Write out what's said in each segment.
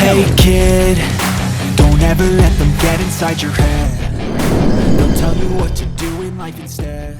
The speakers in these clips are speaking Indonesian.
Hey kid, don't ever let them get inside your head. They'll tell you what to do in life instead.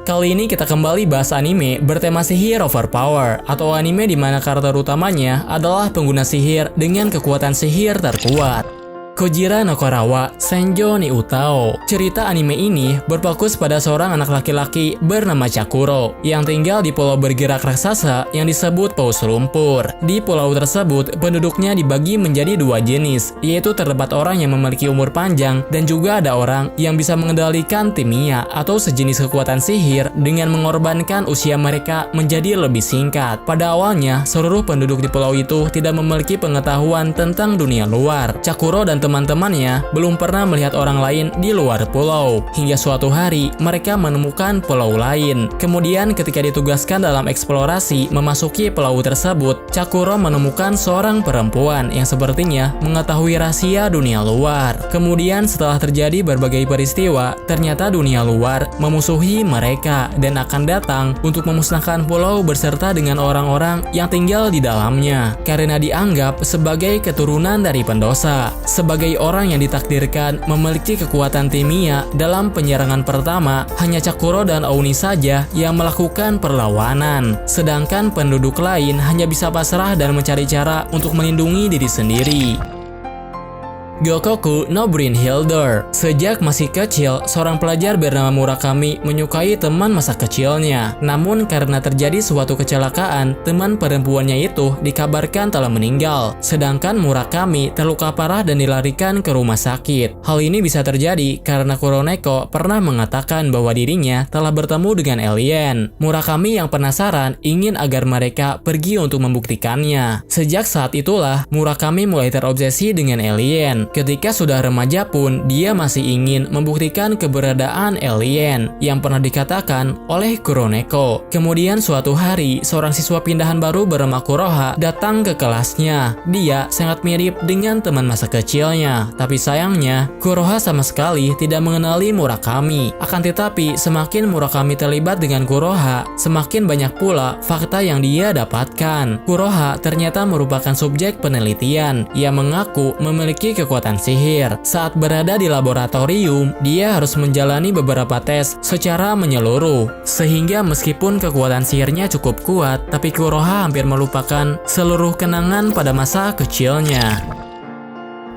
Kali ini kita kembali bahas anime bertema sihir overpower, atau anime di mana karakter utamanya adalah pengguna sihir dengan kekuatan sihir terkuat. Kojira no Korawa Senjo ni Utao. Cerita anime ini berfokus pada seorang anak laki-laki bernama Chakuro yang tinggal di pulau bergerak raksasa yang disebut Paus Lumpur. Di pulau tersebut, penduduknya dibagi menjadi dua jenis, yaitu terdapat orang yang memiliki umur panjang dan juga ada orang yang bisa mengendalikan timia atau sejenis kekuatan sihir dengan mengorbankan usia mereka menjadi lebih singkat. Pada awalnya, seluruh penduduk di pulau itu tidak memiliki pengetahuan tentang dunia luar. Chakuro dan teman-temannya belum pernah melihat orang lain di luar pulau. Hingga suatu hari, mereka menemukan pulau lain. Kemudian ketika ditugaskan dalam eksplorasi memasuki pulau tersebut, Chakuro menemukan seorang perempuan yang sepertinya mengetahui rahasia dunia luar. Kemudian setelah terjadi berbagai peristiwa, ternyata dunia luar memusuhi mereka dan akan datang untuk memusnahkan pulau beserta dengan orang-orang yang tinggal di dalamnya, karena dianggap sebagai keturunan dari pendosa. Sebagai orang yang ditakdirkan memiliki kekuatan timia dalam penyerangan pertama, hanya Chakuro dan Oni saja yang melakukan perlawanan. Sedangkan penduduk lain hanya bisa pasrah dan mencari cara untuk melindungi diri sendiri. Gokoku no Brynhildr. Sejak masih kecil, seorang pelajar bernama Murakami menyukai teman masa kecilnya. Namun karena terjadi suatu kecelakaan, teman perempuannya itu dikabarkan telah meninggal. Sedangkan Murakami terluka parah dan dilarikan ke rumah sakit. Hal ini bisa terjadi karena Kuroneko pernah mengatakan bahwa dirinya telah bertemu dengan alien. Murakami yang penasaran ingin agar mereka pergi untuk membuktikannya. Sejak saat itulah, Murakami mulai terobsesi dengan alien. Ketika sudah remaja pun, dia masih ingin membuktikan keberadaan alien yang pernah dikatakan oleh Kuroneko. Kemudian suatu hari, seorang siswa pindahan baru bernama Kuroha datang ke kelasnya. Dia sangat mirip dengan teman masa kecilnya, tapi sayangnya Kuroha sama sekali tidak mengenali Murakami. Akan tetapi, semakin Murakami terlibat dengan Kuroha, semakin banyak pula fakta yang dia dapatkan. Kuroha ternyata merupakan subjek penelitian yang mengaku memiliki kekuatan sihir. Saat berada di laboratorium, dia harus menjalani beberapa tes secara menyeluruh. Sehingga meskipun kekuatan sihirnya cukup kuat, tapi Kuroha hampir melupakan seluruh kenangan pada masa kecilnya.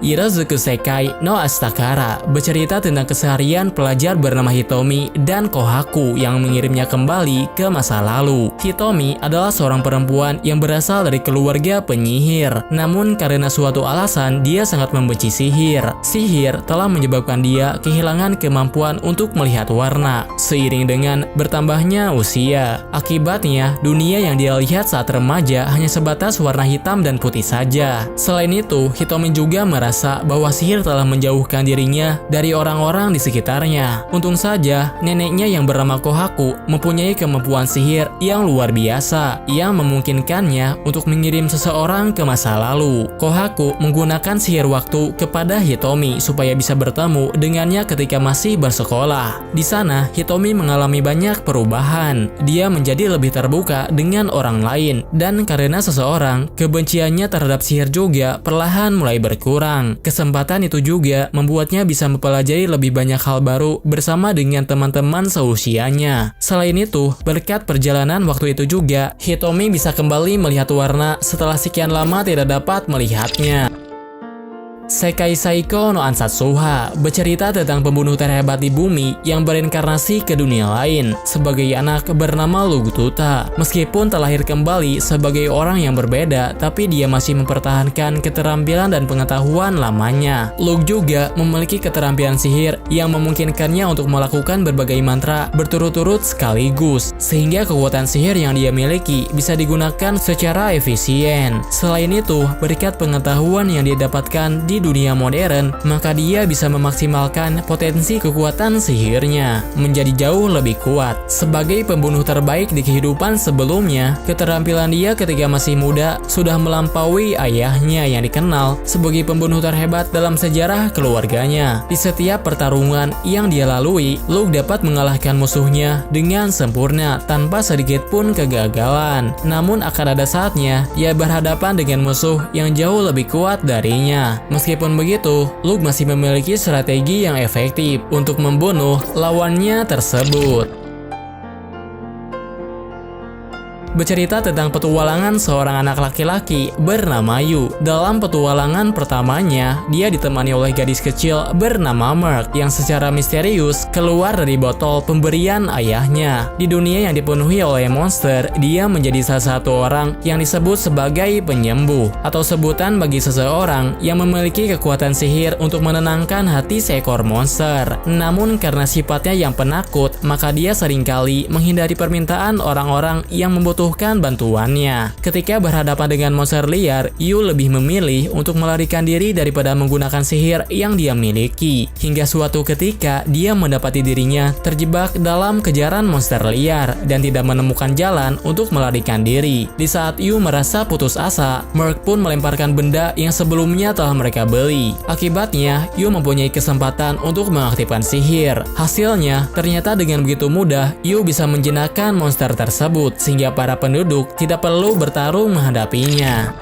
Irozuku Sekai no Astakara bercerita tentang keseharian pelajar bernama Hitomi dan Kohaku yang mengirimnya kembali ke masa lalu. Hitomi adalah seorang perempuan yang berasal dari keluarga penyihir. Namun karena suatu alasan dia sangat membenci sihir. Sihir telah menyebabkan dia kehilangan kemampuan untuk melihat warna seiring dengan bertambahnya usia. Akibatnya, dunia yang dia lihat saat remaja hanya sebatas warna hitam dan putih saja. Selain itu, Hitomi juga merasa bahwa sihir telah menjauhkan dirinya dari orang-orang di sekitarnya. Untung saja, neneknya yang bernama Kohaku mempunyai kemampuan sihir yang luar biasa yang memungkinkannya untuk mengirim seseorang ke masa lalu. Kohaku menggunakan sihir waktu kepada Hitomi supaya bisa bertemu dengannya ketika masih bersekolah. Di sana, Hitomi mengalami banyak perubahan. Dia menjadi lebih terbuka dengan orang lain, dan karena seseorang, kebenciannya terhadap sihir juga perlahan mulai berkurang. Kesempatan itu juga membuatnya bisa mempelajari lebih banyak hal baru bersama dengan teman-teman seusianya. Selain itu, berkat perjalanan waktu itu juga, Hitomi bisa kembali melihat warna setelah sekian lama tidak dapat melihatnya. Sekai Saiko no Ansatsuha bercerita tentang pembunuh terhebat di bumi yang berinkarnasi ke dunia lain sebagai anak bernama Lugututa. Meskipun terlahir kembali sebagai orang yang berbeda, tapi dia masih mempertahankan keterampilan dan pengetahuan lamanya. Lug juga memiliki keterampilan sihir yang memungkinkannya untuk melakukan berbagai mantra berturut-turut sekaligus, sehingga kekuatan sihir yang dia miliki bisa digunakan secara efisien. Selain itu, berkat pengetahuan yang dia dapatkan di dunia modern, maka dia bisa memaksimalkan potensi kekuatan sihirnya menjadi jauh lebih kuat. Sebagai pembunuh terbaik di kehidupan sebelumnya, keterampilan dia ketika masih muda sudah melampaui ayahnya yang dikenal sebagai pembunuh terhebat dalam sejarah keluarganya. Di setiap pertarungan yang dia lalui, Luke dapat mengalahkan musuhnya dengan sempurna tanpa sedikit pun kegagalan. Namun akan ada saatnya ia berhadapan dengan musuh yang jauh lebih kuat darinya. Meskipun begitu, Luke masih memiliki strategi yang efektif untuk membunuh lawannya tersebut. Bercerita tentang petualangan seorang anak laki-laki bernama Yu. Dalam petualangan pertamanya, dia ditemani oleh gadis kecil bernama Merc yang secara misterius keluar dari botol pemberian ayahnya. Di dunia yang dipenuhi oleh monster, dia menjadi salah satu orang yang disebut sebagai penyembuh, atau sebutan bagi seseorang yang memiliki kekuatan sihir untuk menenangkan hati seekor monster. Namun karena sifatnya yang penakut, maka dia seringkali menghindari permintaan orang-orang yang membutuhkan bantuannya. Ketika berhadapan dengan monster liar, Yu lebih memilih untuk melarikan diri daripada menggunakan sihir yang dia miliki. Hingga suatu ketika, dia mendapati dirinya terjebak dalam kejaran monster liar dan tidak menemukan jalan untuk melarikan diri. Di saat Yu merasa putus asa, Merc pun melemparkan benda yang sebelumnya telah mereka beli. Akibatnya, Yu mempunyai kesempatan untuk mengaktifkan sihir. Hasilnya, ternyata dengan begitu mudah, Yu bisa menjinakkan monster tersebut sehingga para penduduk tidak perlu bertarung menghadapinya.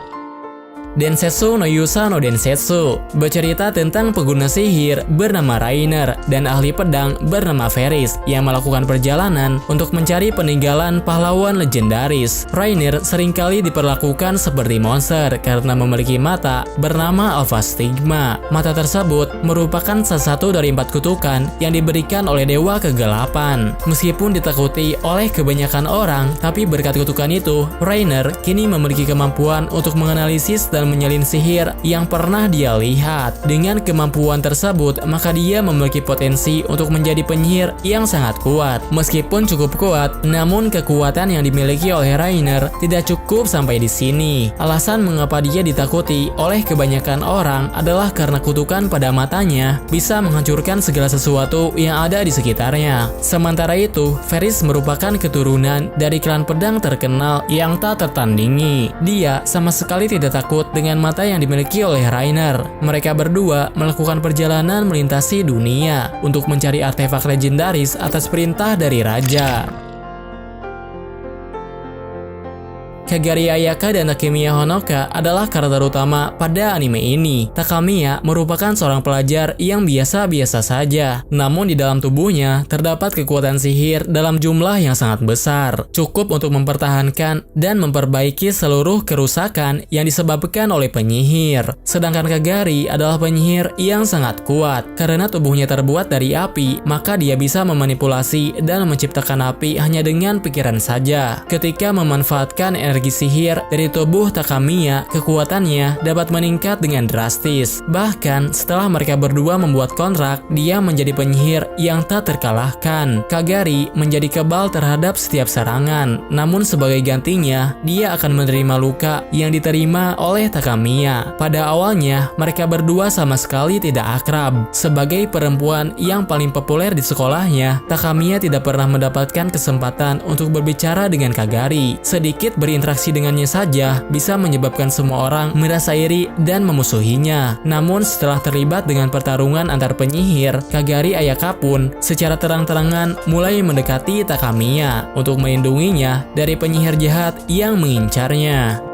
Densetsu no Yusa no Densetsu bercerita tentang pengguna sihir bernama Rainer dan ahli pedang bernama Ferris yang melakukan perjalanan untuk mencari peninggalan pahlawan legendaris. Rainer seringkali diperlakukan seperti monster karena memiliki mata bernama Alpha Stigma. Mata tersebut merupakan salah satu dari 4 kutukan yang diberikan oleh Dewa Kegelapan. Meskipun ditakuti oleh kebanyakan orang, tapi berkat kutukan itu, Rainer kini memiliki kemampuan untuk menganalisis dan menyalin sihir yang pernah dia lihat. Dengan kemampuan tersebut, maka dia memiliki potensi untuk menjadi penyihir yang sangat kuat. Meskipun cukup kuat, namun kekuatan yang dimiliki oleh Rainer tidak cukup sampai di sini. Alasan mengapa dia ditakuti oleh kebanyakan orang adalah karena kutukan pada matanya bisa menghancurkan segala sesuatu yang ada di sekitarnya. Sementara itu, Ferris merupakan keturunan dari klan pedang terkenal yang tak tertandingi. Dia sama sekali tidak takut dengan mata yang dimiliki oleh Rainer. Mereka berdua melakukan perjalanan melintasi dunia untuk mencari artefak legendaris atas perintah dari raja. Kagari Ayaka dan Takemiya Honoka adalah karakter utama pada anime ini. Takemiya merupakan seorang pelajar yang biasa-biasa saja, namun di dalam tubuhnya terdapat kekuatan sihir dalam jumlah yang sangat besar, cukup untuk mempertahankan dan memperbaiki seluruh kerusakan yang disebabkan oleh penyihir. Sedangkan Kagari adalah penyihir yang sangat kuat. Karena tubuhnya terbuat dari api, maka dia bisa memanipulasi dan menciptakan api hanya dengan pikiran saja. Ketika memanfaatkan energi sihir dari tubuh Takemiya, kekuatannya dapat meningkat dengan drastis. Bahkan setelah mereka berdua membuat kontrak, dia menjadi penyihir yang tak terkalahkan. Kagari menjadi kebal terhadap setiap serangan, namun sebagai gantinya, dia akan menerima luka yang diterima oleh Takemiya. Pada awalnya, mereka berdua sama sekali tidak akrab. Sebagai perempuan yang paling populer di sekolahnya, Takemiya tidak pernah mendapatkan kesempatan untuk berbicara dengan Kagari. Sedikit berinteraksi dengannya saja bisa menyebabkan semua orang merasa iri dan memusuhinya. Namun setelah terlibat dengan pertarungan antar penyihir, Kagari Ayaka pun secara terang-terangan mulai mendekati Takemiya untuk melindunginya dari penyihir jahat yang mengincarnya.